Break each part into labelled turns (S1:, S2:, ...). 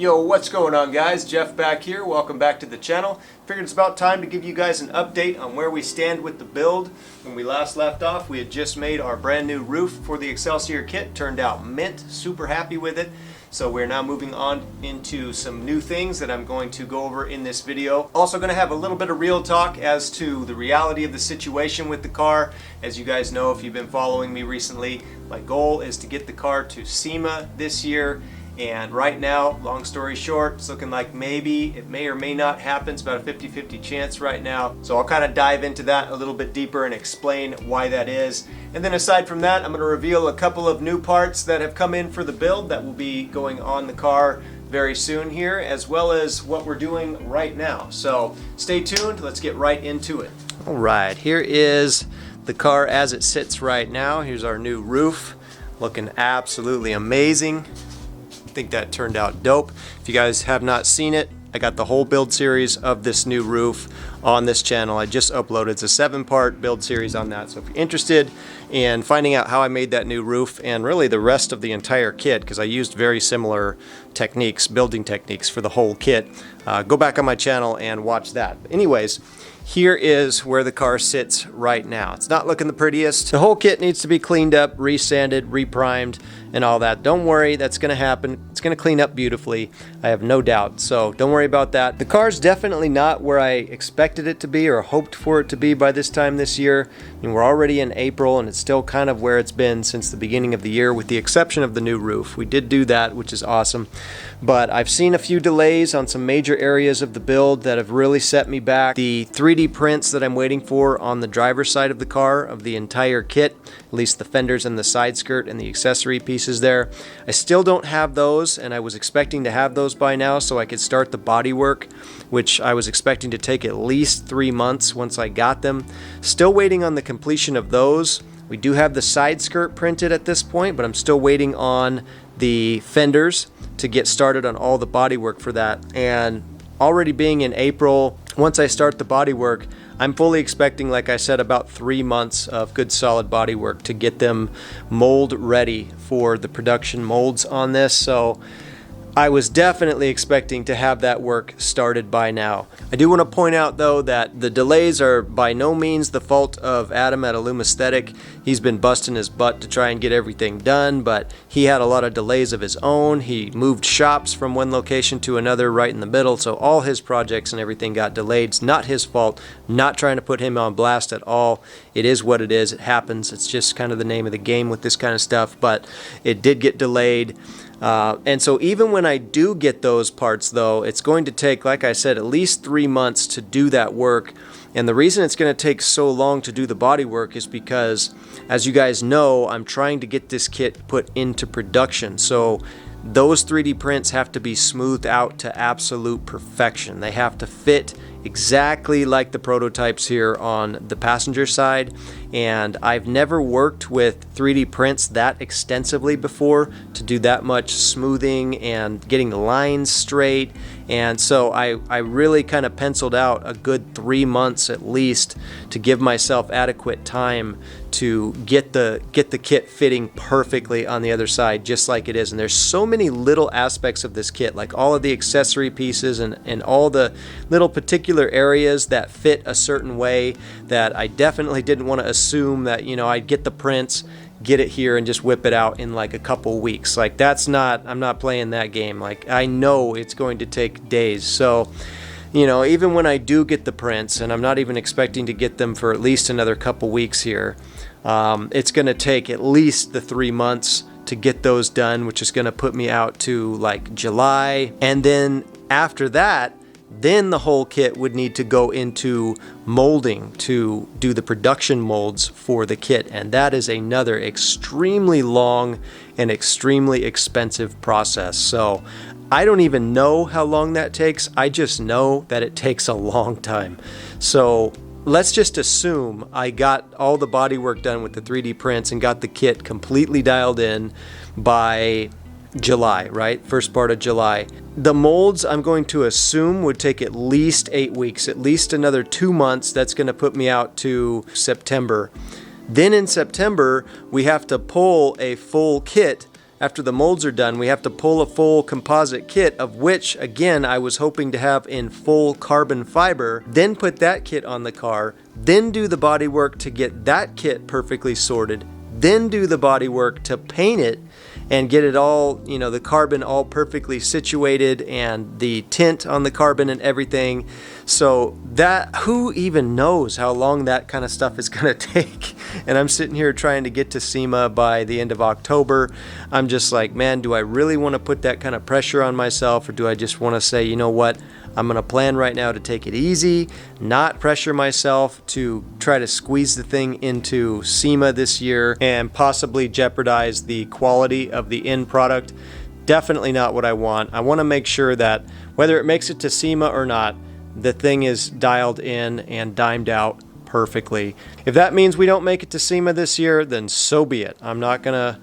S1: Yo, what's going on, guys? Jeff back here. Welcome back to the channel. Figured it's about time to give you guys an update on where we stand with the build. When we last left off, we had just made our brand new roof for the Excelsior kit. Turned out mint. Super happy with it. So we're now moving on into some new things that I'm going to go over in this video. Also going to have a little bit of real talk as to the reality of the situation with the car. As you guys know, if you've been following me recently, my goal is to get the car to SEMA this year. And right now, long story short, it's looking like maybe it may or may not happen. It's about a 50-50 chance right now. So I'll kind of dive into that a little bit deeper and explain why that is. And then aside from that, I'm going to reveal a couple of new parts that have come in for the build that will be going on the car very soon here, as well as what we're doing right now. So stay tuned. Let's get right into it. All right, here is the car as it sits right now. Here's our new roof, looking absolutely amazing. I think that turned out dope. If you guys have not seen it, I got the whole build series of this new roof on this channel. I just uploaded. It's a 7-part build series on that. So if you're interested in finding out how I made that new roof and really the rest of the entire kit, because I used very similar techniques, building techniques for the whole kit, go back on my channel and watch that. But anyways, here is where the car sits right now. It's not looking the prettiest. The whole kit needs to be cleaned up, resanded, reprimed, and all that. Don't worry, that's gonna happen. It's gonna clean up beautifully, I have no doubt. So don't worry about that. The car's definitely not where I expected it to be or hoped for it to be by this time this year. I mean, we're already in April and it's still kind of where it's been since the beginning of the year, with the exception of the new roof. We did do that, which is awesome. But I've seen a few delays on some major areas of the build that have really set me back. The 3D prints that I'm waiting for on the driver's side of the car of the entire kit, at least the fenders and the side skirt and the accessory pieces there, I still don't have those, and I was expecting to have those by now so I could start the body work, which I was expecting to take at least 3 months once I got them. Still waiting on the completion of those. We do have the side skirt printed at this point, but I'm still waiting on the fenders to get started on all the body work for that. And already being in April, once I start the body work, I'm fully expecting, like I said, about 3 months of good solid body work to get them mold ready for the production molds on this. So I was definitely expecting to have that work started by now. I do want to point out though that the delays are by no means the fault of Adam at Aesthetic. He's been busting his butt to try and get everything done, but he had a lot of delays of his own. He moved shops from one location to another right in the middle, so all his projects and everything got delayed. It's not his fault. Not trying to put him on blast at all. It is what it is. It happens. It's just kind of the name of the game with this kind of stuff, but it did get delayed. And so even when I do get those parts though, it's going to take, like I said, at least 3 months to do that work. And the reason it's going to take so long to do the body work is because, as you guys know, I'm trying to get this kit put into production. So those 3D prints have to be smoothed out to absolute perfection. They have to fit exactly like the prototypes here on the passenger side, and I've never worked with 3D prints that extensively before to do that much smoothing and getting the lines straight. And so I really kind of penciled out a good 3 months at least to give myself adequate time to get the kit fitting perfectly on the other side, just like it is. And there's so many little aspects of this kit, like all of the accessory pieces and all the little particular areas that fit a certain way, that I definitely didn't want to assume that, you know, I'd get the prints, get it here and just whip it out in like a couple weeks. Like, that's not, I'm not playing that game. Like, I know it's going to take days. So, you know, even when I do get the prints, and I'm not even expecting to get them for at least another couple weeks here, it's going to take at least the 3 months to get those done, which is going to put me out to like July. And then after that, then the whole kit would need to go into molding to do the production molds for the kit. And that is another extremely long and extremely expensive process. So I don't even know how long that takes. I just know that it takes a long time. So let's just assume I got all the body work done with the 3D prints and got the kit completely dialed in by July, right? First part of July. The molds, I'm going to assume, would take at least 8 weeks, at least another 2 months. That's going to put me out to September. Then in September, we have to pull a full kit after the molds are done, we have to pull a full composite kit, of which, again, I was hoping to have in full carbon fiber, then put that kit on the car, then do the body work to get that kit perfectly sorted, then do the body work to paint it and get it all, you know, the carbon all perfectly situated and the tint on the carbon and everything. So that, who even knows how long that kind of stuff is going to take? And I'm sitting here trying to get to SEMA by the end of October. I'm just like, man, do I really want to put that kind of pressure on myself, or do I just want to say, you know what? I'm going to plan right now to take it easy, not pressure myself to try to squeeze the thing into SEMA this year and possibly jeopardize the quality of the end product. Definitely not what I want. I want to make sure that whether it makes it to SEMA or not, the thing is dialed in and dimed out perfectly. If that means we don't make it to SEMA this year, then so be it. I'm not gonna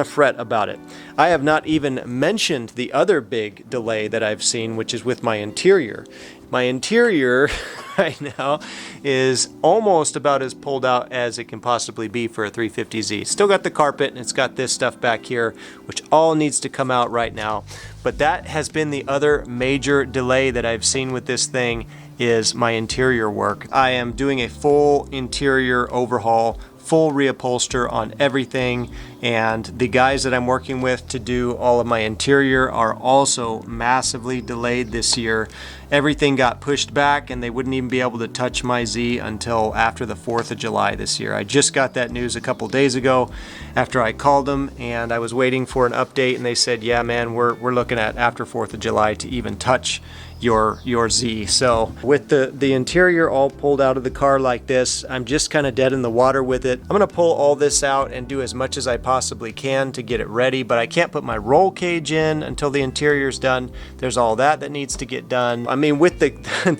S1: fret about it. I have not even mentioned the other big delay that I've seen, which is with my interior. My interior right now is almost about as pulled out as it can possibly be for a 350Z. Still got the carpet, and it's got this stuff back here, which all needs to come out right now. But that has been the other major delay that I've seen with this thing, is my interior work. I am doing a full interior overhaul, full reupholster on everything, and the guys that I'm working with to do all of my interior are also massively delayed this year. Everything got pushed back, and they wouldn't even be able to touch my Z until after the 4th of July this year. I just got that news a couple days ago after I called them, and I was waiting for an update, and they said, yeah man, we're looking at after 4th of July to even touch your Z. So with the interior all pulled out of the car like this, I'm just kind of dead in the water with it. I'm gonna pull all this out and do as much as I possibly can to get it ready, but I can't put my roll cage in until the interior's done. There's all that needs to get done. I mean, with the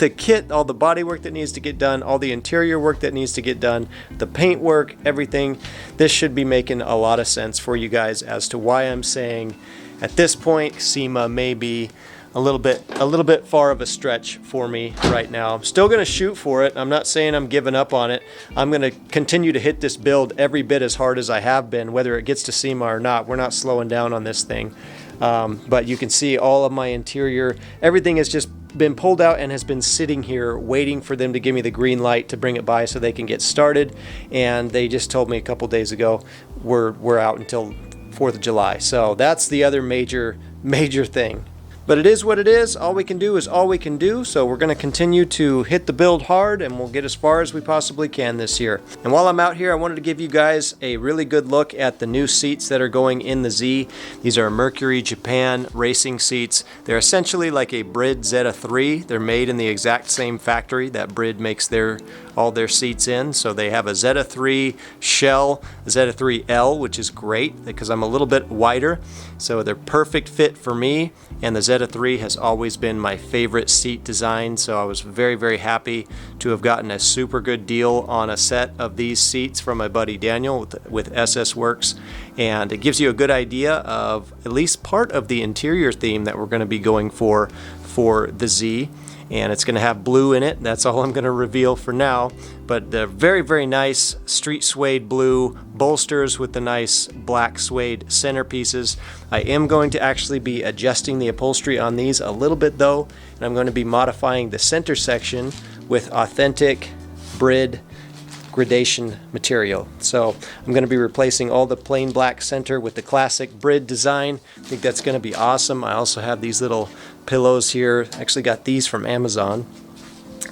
S1: kit, all the body work that needs to get done, all the interior work that needs to get done, the paint work, everything, this should be making a lot of sense for you guys as to why I'm saying at this point SEMA may be a little bit far of a stretch for me right now. I'm still gonna shoot for it. I'm not saying I'm giving up on it. I'm gonna continue to hit this build every bit as hard as I have been, whether it gets to SEMA or not. We're not slowing down on this thing. But you can see all of my interior, everything has just been pulled out and has been sitting here waiting for them to give me the green light to bring it by so they can get started. And they just told me a couple days ago we're out until 4th of July. So that's the other major thing. But it is what it is. All we can do is all we can do. So we're going to continue to hit the build hard, and we'll get as far as we possibly can this year. And while I'm out here, I wanted to give you guys a really good look at the new seats that are going in the Z. These are Mercury Japan racing seats. They're essentially like a Brid Zeta 3. They're made in the exact same factory that Brid makes all their seats in. So they have a Zeta 3 shell, a Zeta 3L, which is great because I'm a little bit wider. So they're perfect fit for me, and the Zeta 3 has always been my favorite seat design, so I was very, very happy to have gotten a super good deal on a set of these seats from my buddy Daniel with SS Works, and it gives you a good idea of at least part of the interior theme that we're going to be going for the Z. And it's going to have blue in it. That's all I'm going to reveal for now. But they're very, very nice street suede blue bolsters with the nice black suede centerpieces. I am going to actually be adjusting the upholstery on these a little bit though, and I'm going to be modifying the center section with authentic Brid gradation material. So I'm going to be replacing all the plain black center with the classic Brid design. I think that's going to be awesome. I also have these little pillows here. Actually got these from Amazon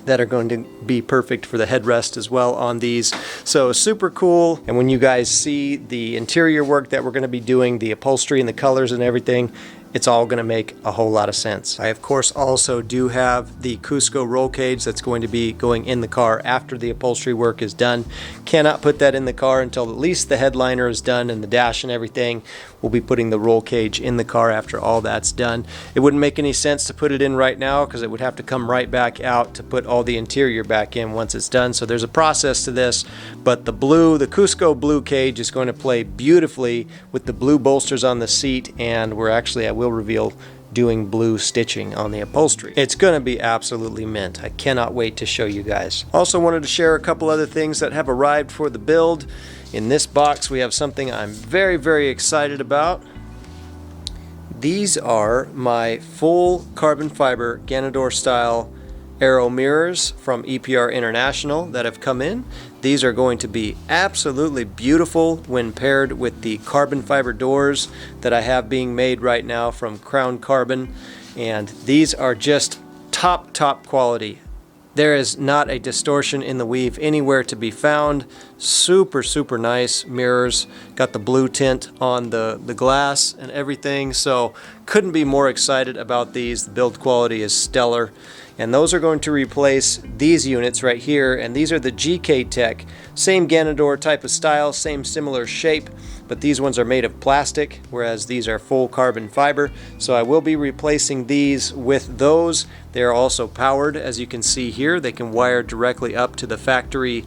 S1: that are going to be perfect for the headrest as well on these. So super cool. And when you guys see the interior work that we're going to be doing, the upholstery and the colors and everything, it's all going to make a whole lot of sense. I of course also do have the Cusco roll cage that's going to be going in the car after the upholstery work is done. Cannot put that in the car until at least the headliner is done and the dash and everything. We'll be putting the roll cage in the car after all that's done. It wouldn't make any sense to put it in right now because it would have to come right back out to put all the interior back in once it's done. So there's a process to this, but the Cusco blue cage is going to play beautifully with the blue bolsters on the seat, and I will reveal doing blue stitching on the upholstery. It's going to be absolutely mint. I cannot wait to show you guys. Also wanted to share a couple other things that have arrived for the build. In this box we have something I'm very, very excited about. these are my full carbon fiber Ganador style aero mirrors from EPR International that have come in. These are going to be absolutely beautiful when paired with the carbon fiber doors that I have being made right now from Crown Carbon, and these are just top quality. There is not a distortion in the weave anywhere to be found. Super nice mirrors. Got the blue tint on the glass and everything, so couldn't be more excited about these. The build quality is stellar. And those are going to replace these units right here, and these are the GK Tech. Same Ganador type of style, same similar shape, but these ones are made of plastic, whereas these are full carbon fiber. So I will be replacing these with those. They are also powered, as you can see here. They can wire directly up to the factory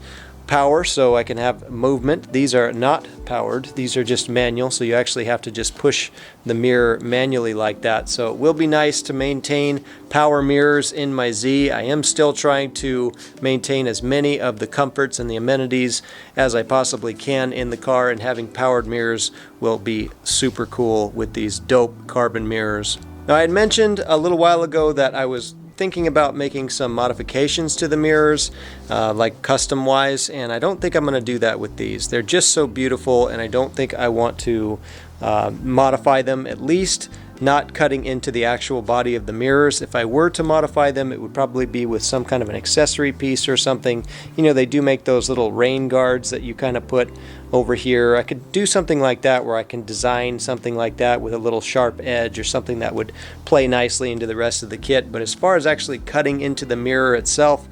S1: power, so I can have movement. These are not powered, these are just manual, so you actually have to just push the mirror manually like that. So it will be nice to maintain power mirrors in my Z. I am still trying to maintain as many of the comforts and the amenities as I possibly can in the car, and having powered mirrors will be super cool with these dope carbon mirrors. Now, I had mentioned a little while ago that I was thinking about making some modifications to the mirrors, like custom wise, and I don't think I'm going to do that with these. They're just so beautiful, and I don't think I want to modify them, at least not cutting into the actual body of the mirrors. If I were to modify them, it would probably be with some kind of an accessory piece or something. You know, they do make those little rain guards that you kind of put over here. I could do something like that, where I can design something like that with a little sharp edge or something that would play nicely into the rest of the kit. But as far as actually cutting into the mirror itself,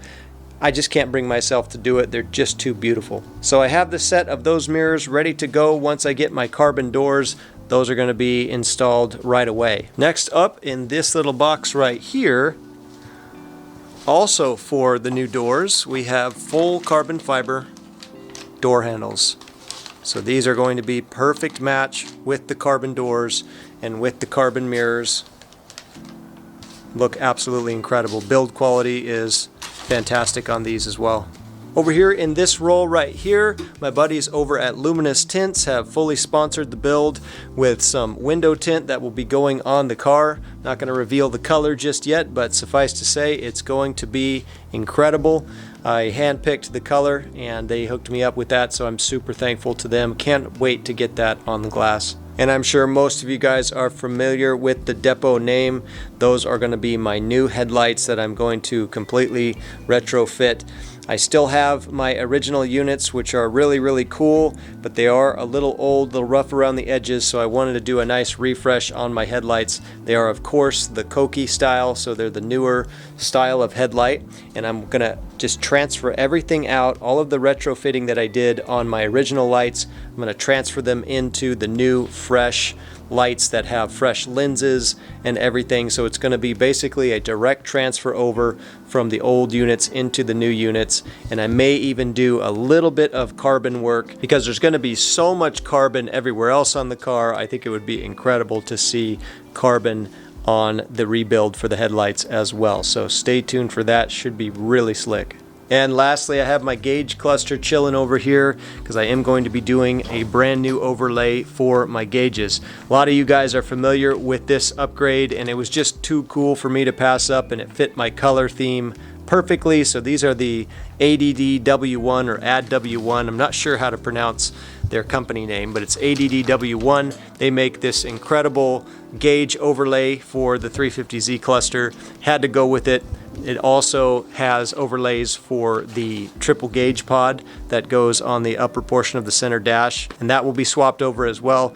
S1: I just can't bring myself to do it. They're just too beautiful. So I have the set of those mirrors ready to go once I get my carbon doors. Those are going to be installed right away. Next up in this little box right here, also for the new doors, we have full carbon fiber door handles. So these are going to be perfect match with the carbon doors and with the carbon mirrors. Look absolutely incredible. Build quality is fantastic on these as well. Over here in this roll right here, my buddies over at Luminous Tints have fully sponsored the build with some window tint that will be going on the car. Not going to reveal the color just yet, but suffice to say it's going to be incredible. I handpicked the color and they hooked me up with that, so I'm super thankful to them. Can't wait to get that on the glass. And I'm sure most of you guys are familiar with the depot name. Those are going to be my new headlights that I'm going to completely retrofit. I still have my original units, which are really cool, but they are a little old, a little rough around the edges, so I wanted to do a nice refresh on my headlights. They are, of course, the Koki style, so they're the newer style of headlight, and I'm gonna just transfer everything out, all of the retrofitting that I did on my original lights. I'm gonna transfer them into the new, fresh lights that have fresh lenses and everything. So it's going to be basically a direct transfer over from the old units into the new units, and I may even do a little bit of carbon work because there's going to be so much carbon everywhere else on the car. I think it would be incredible to see carbon on the rebuild for the headlights as well. So stay tuned for that. Should be really slick. And lastly, I have my gauge cluster chilling over here because I am going to be doing a brand new overlay for my gauges. A lot of you guys are familiar with this upgrade, and it was just too cool for me to pass up, and it fit my color theme perfectly. So these are the ADD-W1 or ADD-W1. I'm not sure how to pronounce their company name, but it's ADD-W1. They make this incredible gauge overlay for the 350Z cluster. Had to go with it. It also has overlays for the triple gauge pod that goes on the upper portion of the center dash, and that will be swapped over as well.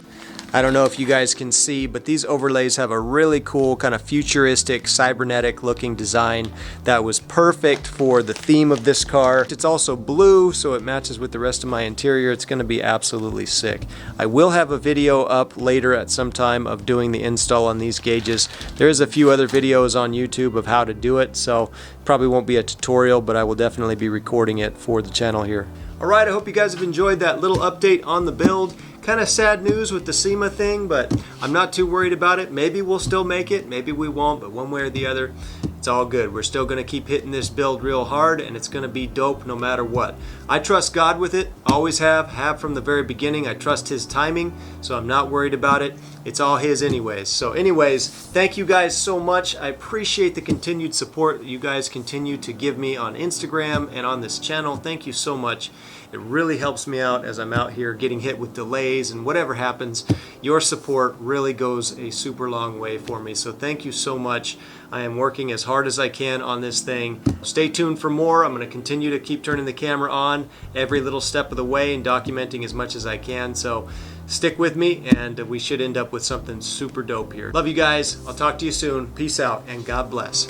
S1: I don't know if you guys can see, but these overlays have a really cool kind of futuristic cybernetic looking design that was perfect for the theme of this car. It's also blue, so it matches with the rest of my interior. It's going to be absolutely sick. I will have a video up later at some time of doing the install on these gauges. There's a few other videos on YouTube of how to do it, so probably won't be a tutorial, but I will definitely be recording it for the channel here. Alright, I hope you guys have enjoyed that little update on the build. Kind of sad news with the SEMA thing, but I'm not too worried about it. Maybe we'll still make it, maybe we won't, but one way or the other, it's all good. We're still going to keep hitting this build real hard, and it's going to be dope no matter what. I trust God with it, always have from the very beginning. I trust His timing, so I'm not worried about it. It's all his anyways. So anyways, thank you guys so much. I appreciate the continued support that you guys continue to give me on Instagram and on this channel. Thank you so much. It really helps me out as I'm out here getting hit with delays and whatever happens. Your support really goes a super long way for me. So thank you so much. I am working as hard as I can on this thing. Stay tuned for more. I'm going to continue to keep turning the camera on every little step of the way and documenting as much as I can. So stick with me and we should end up with something super dope here. Love you guys. I'll talk to you soon. Peace out and God bless.